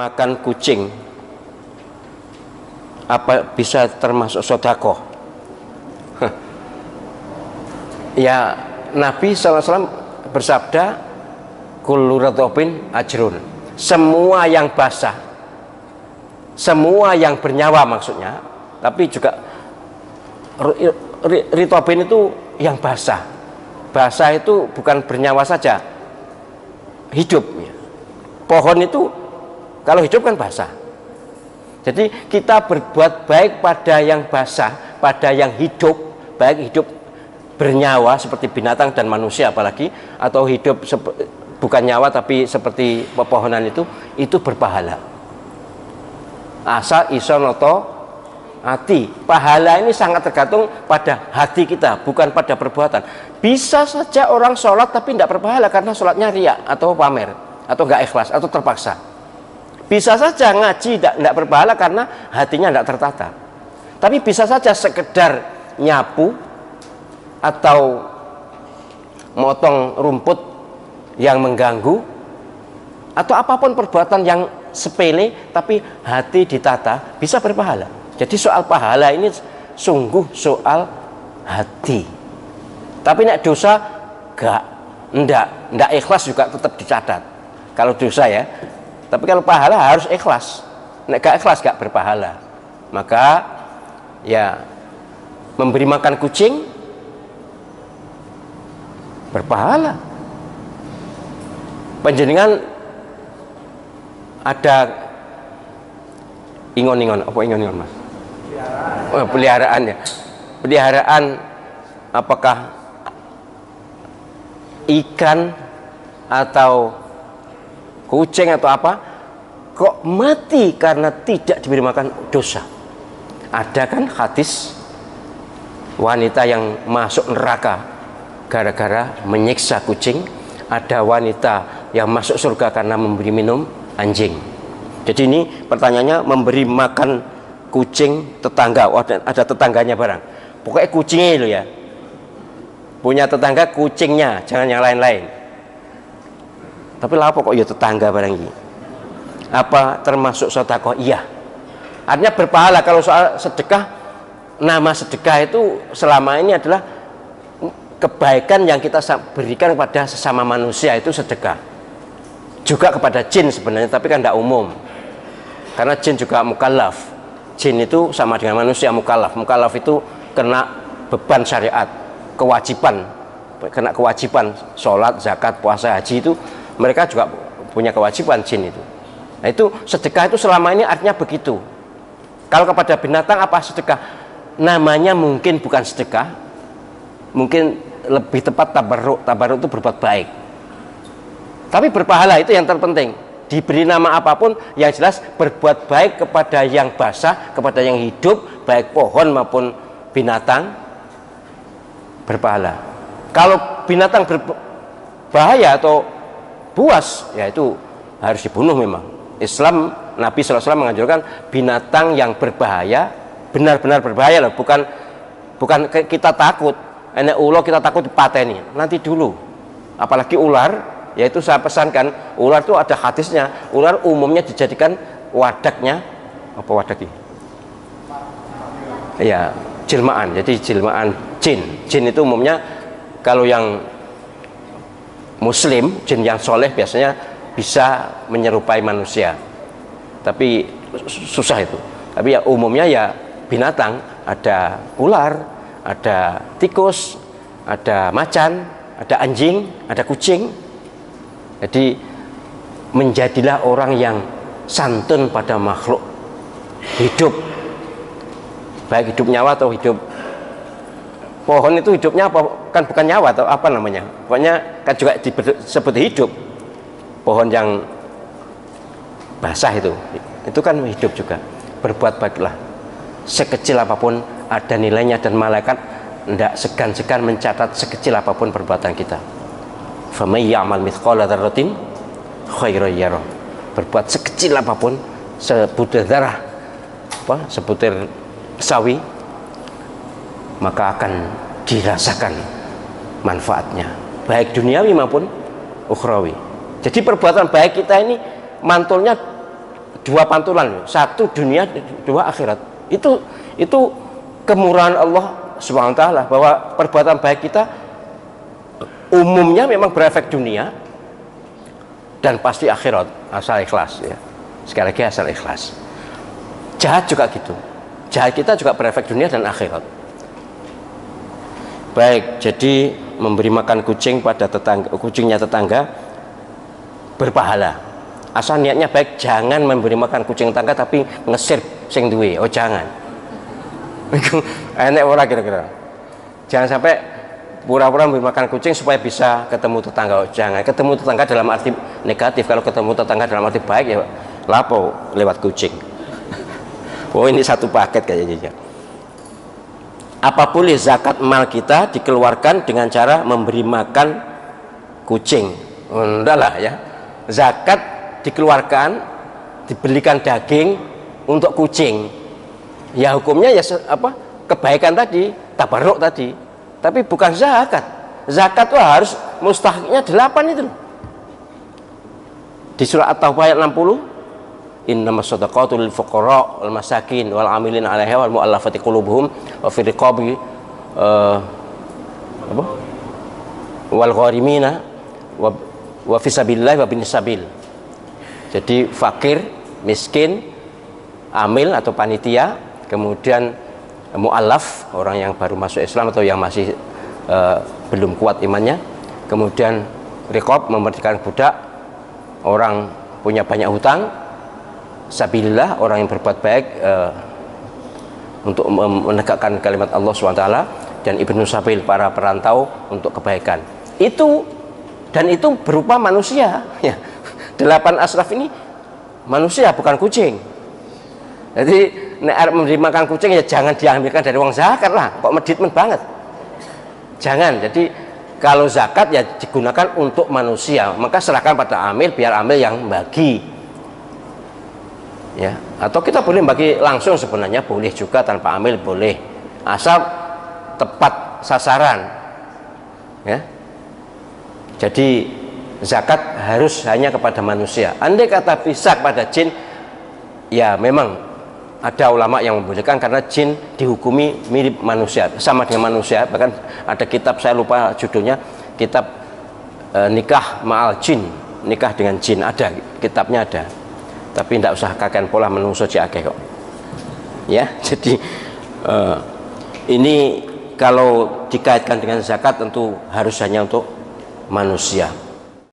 makan kucing apa bisa termasuk sedekah? Ya, Nabi SAW bersabda, kullu radhabin ajrun. Semua yang basah, semua yang bernyawa maksudnya, tapi juga ritobin itu yang basah. Basah itu bukan bernyawa saja, hidup. Pohon itu kalau hidup kan basah. Jadi kita berbuat baik pada yang basah, pada yang hidup, baik hidup bernyawa seperti binatang dan manusia apalagi, atau hidup bukan nyawa tapi seperti pepohonan itu berpahala. Asal iso noto hati. Pahala ini sangat tergantung pada hati kita, bukan pada perbuatan. Bisa saja orang sholat tapi tidak berpahala karena sholatnya riya atau pamer, atau nggak ikhlas, atau terpaksa. Bisa saja ngaji tidak berpahala karena hatinya tidak tertata. Tapi bisa saja sekedar nyapu atau motong rumput yang mengganggu, atau apapun perbuatan yang sepele tapi hati ditata, bisa berpahala. Jadi soal pahala ini sungguh soal hati. Tapi nek dosa enggak ikhlas juga tetap dicatat. Kalau dosa ya. Tapi kalau pahala harus ikhlas. Nek gak ikhlas gak berpahala. Maka ya memberi makan kucing berpahala. Panjenengan ada ingon-ingon, apa ingon-ingon Mas? Oh, peliharaan ya. Peliharaan apakah ikan atau kucing atau apa, kok mati karena tidak diberi makan dosa? Ada kan hadis wanita yang masuk neraka gara-gara menyiksa kucing, ada wanita yang masuk surga karena memberi minum anjing. Jadi ini pertanyaannya, memberi makan kucing tetangga, ada tetangganya barang, pokoknya kucingnya itu ya, punya tetangga kucingnya, jangan yang lain-lain. Tapi lah kok ya tetangga barang ini, apa termasuk sedekah? Iya, artinya berpahala. Kalau soal sedekah, nama sedekah itu selama ini adalah kebaikan yang kita berikan kepada sesama manusia, itu sedekah. Juga kepada jin sebenarnya, tapi kan tidak umum, karena jin juga mukallaf. Jin itu sama dengan manusia, mukallaf. Mukallaf itu kena beban syariat, kewajiban, kena kewajiban sholat, zakat, puasa, haji, itu mereka juga punya kewajiban, jin itu. Nah itu sedekah itu selama ini artinya begitu. Kalau kepada binatang apa sedekah? Namanya mungkin bukan sedekah, mungkin lebih tepat tabarruk. Tabarruk itu berbuat baik. Tapi berpahala, itu yang terpenting. Diberi nama apapun, yang jelas berbuat baik kepada yang basah, kepada yang hidup, baik pohon maupun binatang, berpahala. Kalau binatang berbahaya atau buas, ya itu harus dibunuh memang. Islam, Nabi SAW menganjurkan binatang yang berbahaya, benar-benar berbahaya loh, bukan kita takut, enek ulo kita takut dipateni, nanti dulu. Apalagi ular, yaitu saya pesankan, ular itu ada hadisnya, ular umumnya dijadikan wadaknya, apa wadak ini? Ya, jelmaan, jadi jelmaan jin. Jin itu umumnya kalau yang muslim, jin yang soleh biasanya bisa menyerupai manusia, tapi susah itu. Tapi ya umumnya ya binatang, ada ular, ada tikus, ada macan, ada anjing, ada kucing. Jadi menjadilah orang yang santun pada makhluk hidup, baik hidup nyawa atau hidup pohon. Itu hidupnya apa? Kan bukan nyawa atau apa namanya, pokoknya kan juga disebut hidup. Pohon yang basah itu kan hidup juga. Berbuat baiklah, sekecil apapun ada nilainya, dan malaikat tidak segan-segan mencatat sekecil apapun perbuatan kita. Faman ya'mal mithqala dzarratin khairan yarah. Berbuat sekecil apapun, sebutir darah, sebutir sawi, maka akan dirasakan manfaatnya, baik duniawi maupun ukhrawi. Jadi perbuatan baik kita ini mantulnya dua pantulan, satu dunia, dua akhirat. Itu kemurahan Allah Subhanahu wa taala, bahwa perbuatan baik kita umumnya memang berefek dunia dan pasti akhirat, asal ikhlas ya. Sekali lagi asal ikhlas. Jahat juga gitu. Jahat kita juga berefek dunia dan akhirat. Baik, jadi memberi makan kucing pada kucingnya tetangga berpahala. Asal niatnya baik, jangan memberi makan kucing tetangga tapi ngesir sing duwe. Oh jangan. Iku enek ora kira-kira. Jangan sampai pura-pura memberi makan kucing supaya bisa ketemu tetangga. Oh, jangan. Ketemu tetangga dalam arti negatif. Kalau ketemu tetangga dalam arti baik ya lapo lewat kucing. Oh ini satu paket kayaknya. Apa boleh zakat mal kita dikeluarkan dengan cara memberi makan kucing? Enggak lah ya. Zakat dikeluarkan, dibelikan daging untuk kucing. Ya hukumnya ya apa? Kebaikan tadi, tabarruk tadi. Tapi bukan zakat. Zakat itu harus mustahiknya 8 itu. Di surah At-Taubah ayat 60, innamas shadaqatu lil fuqara wal masakin wal amilin 'alaiha wal mu'allafati qulubuhum wa fi riqabi wal gharimina wa fi sabilillah wa bin sabil. Jadi fakir, miskin, amil atau panitia, kemudian mu'allaf, orang yang baru masuk Islam atau yang masih belum kuat imannya, kemudian riqab, memerdekakan budak, orang punya banyak hutang, sabilillah, orang yang berbuat baik untuk menegakkan kalimat Allah SWT, dan ibnu sabil, para perantau untuk kebaikan. Itu berupa manusia ya. 8 asraf ini manusia, bukan kucing. Jadi nek memberi makan kucing ya jangan diambilkan dari uang zakat lah, kok meditmen banget. Jangan. Jadi kalau zakat ya digunakan untuk manusia, maka serahkan pada amil, biar amil yang bagi. Ya, atau kita boleh bagi langsung, sebenarnya boleh juga, tanpa amil boleh, asal tepat sasaran ya. Jadi zakat harus hanya kepada manusia. Andai kata bisa kepada jin, ya memang ada ulama yang membolehkan, karena jin dihukumi mirip manusia, sama dengan manusia. Bahkan ada kitab, saya lupa judulnya, kitab nikah ma'al jin, nikah dengan jin, ada kitabnya, ada. Tapi tidak usah kakek pola menungso akeh kok ya. Jadi ini kalau dikaitkan dengan zakat tentu harus hanya untuk manusia.